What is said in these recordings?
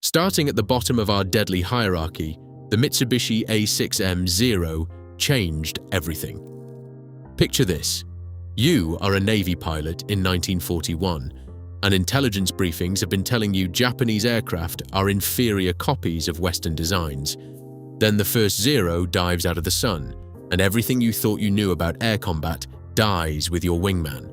Starting at the bottom of our deadly hierarchy, the Mitsubishi A6M0 changed everything. Picture this. You are a Navy pilot in 1941, and intelligence briefings have been telling you Japanese aircraft are inferior copies of Western designs. Then the first Zero dives out of the sun, and everything you thought you knew about air combat dies with your wingman.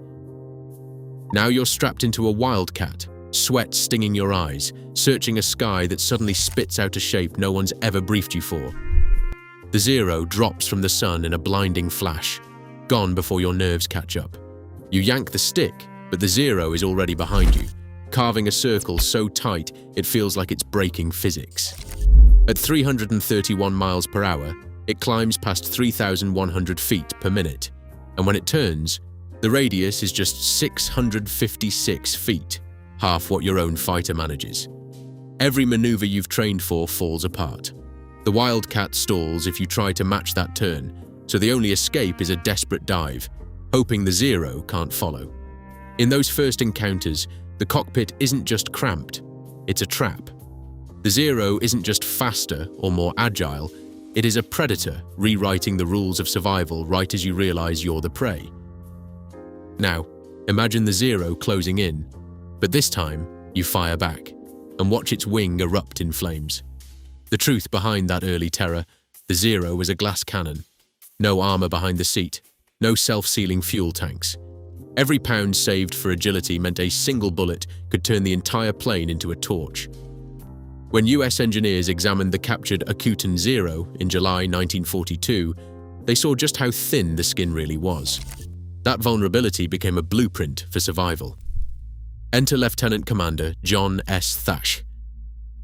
Now you're strapped into a Wildcat, sweat stinging your eyes, searching a sky that suddenly spits out a shape no one's ever briefed you for. The Zero drops from the sun in a blinding flash, gone before your nerves catch up. You yank the stick, but the Zero is already behind you, carving a circle so tight it feels like it's breaking physics. At 331 miles per hour, it climbs past 3,100 feet per minute, and when it turns, the radius is just 656 feet, half what your own fighter manages. Every maneuver you've trained for falls apart. The Wildcat stalls if you try to match that turn, so the only escape is a desperate dive, hoping the Zero can't follow. In those first encounters, the cockpit isn't just cramped, it's a trap. The Zero isn't just faster or more agile, it is a predator rewriting the rules of survival right as you realize you're the prey. Now, imagine the Zero closing in, but this time you fire back and watch its wing erupt in flames. The truth behind that early terror, the Zero was a glass cannon. No armor behind the seat, no self-sealing fuel tanks. Every pound saved for agility meant a single bullet could turn the entire plane into a torch. When US engineers examined the captured Akuten Zero in July 1942, they saw just how thin the skin really was. That vulnerability became a blueprint for survival. Enter Lieutenant Commander John S. Thash.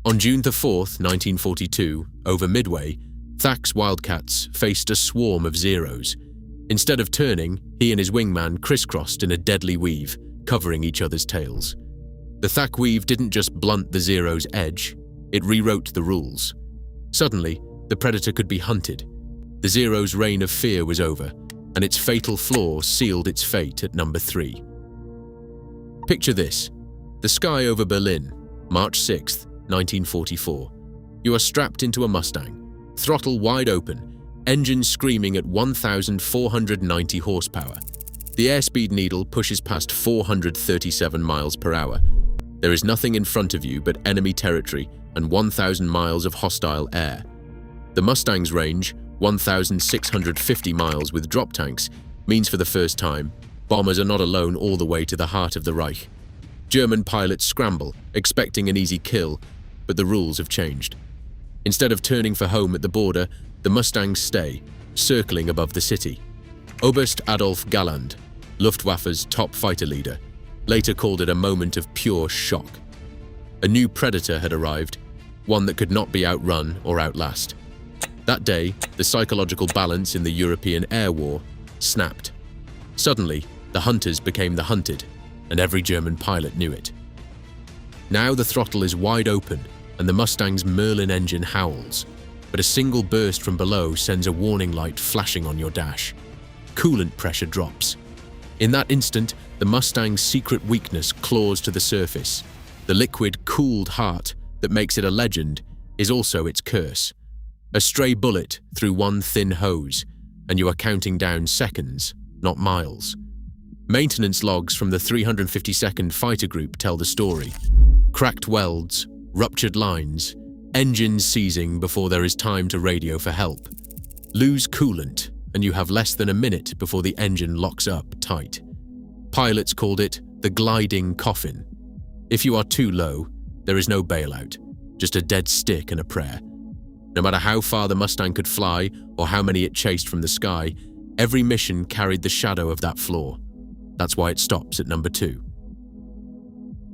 On June 4th, 1942, over Midway, Thach's Wildcats faced a swarm of Zeros. Instead of turning, he and his wingman crisscrossed in a deadly weave, covering each other's tails. The Thach weave didn't just blunt the Zero's edge, it rewrote the rules. Suddenly, the predator could be hunted. The Zero's reign of fear was over, and its fatal flaw sealed its fate at number 3. Picture this. The sky over Berlin, March 6th, 1944. You are strapped into a Mustang, throttle wide open, engine screaming at 1,490 horsepower. The airspeed needle pushes past 437 miles per hour. There is nothing in front of you but enemy territory and 1,000 miles of hostile air. The Mustang's range, 1,650 miles with drop tanks, means for the first time, bombers are not alone all the way to the heart of the Reich. German pilots scramble, expecting an easy kill, but the rules have changed. Instead of turning for home at the border, the Mustangs stay, circling above the city. Oberst Adolf Galland, Luftwaffe's top fighter leader, later called it a moment of pure shock. A new predator had arrived, one that could not be outrun or outlast. That day, the psychological balance in the European air war snapped. Suddenly, the hunters became the hunted, and every German pilot knew it. Now the throttle is wide open, and the Mustang's Merlin engine howls, but a single burst from below sends a warning light flashing on your dash. Coolant pressure drops. In that instant, the Mustang's secret weakness claws to the surface. The liquid, cooled heart that makes it a legend is also its curse. A stray bullet through one thin hose, and you are counting down seconds, not miles. Maintenance logs from the 352nd Fighter Group tell the story. Cracked welds, ruptured lines, engines seizing before there is time to radio for help. Lose coolant, and you have less than a minute before the engine locks up tight. Pilots called it the gliding coffin. If you are too low, there is no bailout, just a dead stick and a prayer. No matter how far the Mustang could fly or how many it chased from the sky, every mission carried the shadow of that flaw. That's why it stops at number 2.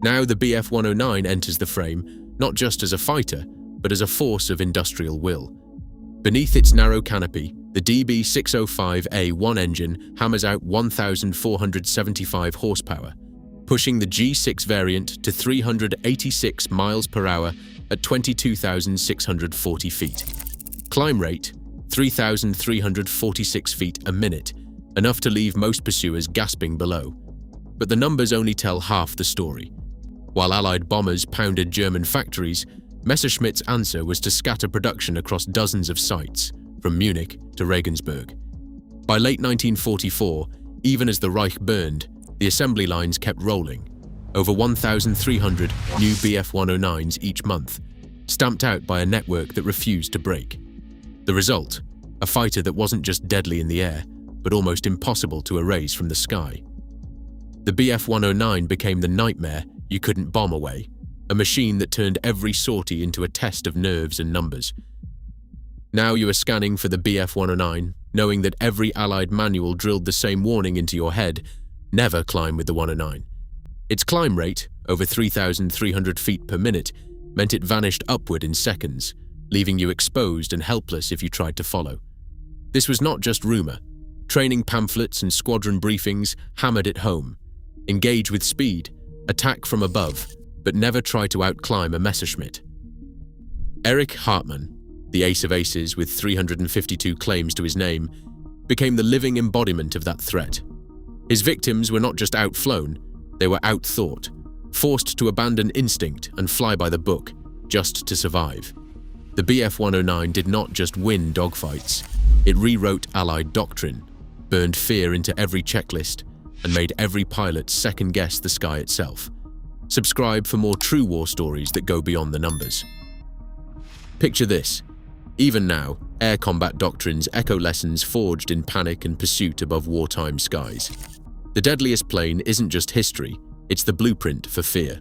Now the Bf-109 enters the frame, not just as a fighter, but as a force of industrial will. Beneath its narrow canopy, the DB605A1 engine hammers out 1,475 horsepower, pushing the G6 variant to 386 miles per hour at 22,640 feet. Climb rate, 3,346 feet a minute, enough to leave most pursuers gasping below. But the numbers only tell half the story. While Allied bombers pounded German factories, Messerschmitt's answer was to scatter production across dozens of sites, from Munich to Regensburg. By late 1944, even as the Reich burned, the assembly lines kept rolling. Over 1,300 new Bf-109s each month, stamped out by a network that refused to break. The result? A fighter that wasn't just deadly in the air, but almost impossible to erase from the sky. The Bf-109 became the nightmare you couldn't bomb away, a machine that turned every sortie into a test of nerves and numbers. Now you are scanning for the Bf-109, knowing that every Allied manual drilled the same warning into your head: never climb with the 109. Its climb rate, over 3,300 feet per minute, meant it vanished upward in seconds, leaving you exposed and helpless if you tried to follow. This was not just rumor. Training pamphlets and squadron briefings hammered it home. Engage with speed, attack from above, but never try to outclimb a Messerschmitt. Erich Hartmann, the ace of aces with 352 claims to his name, became the living embodiment of that threat. His victims were not just outflown, they were outthought, forced to abandon instinct and fly by the book just to survive. The Bf-109 did not just win dogfights, it rewrote Allied doctrine, burned fear into every checklist, and made every pilot second-guess the sky itself. Subscribe for more true war stories that go beyond the numbers. Picture this. Even now, air combat doctrines echo lessons forged in panic and pursuit above wartime skies. The deadliest plane isn't just history, it's the blueprint for fear.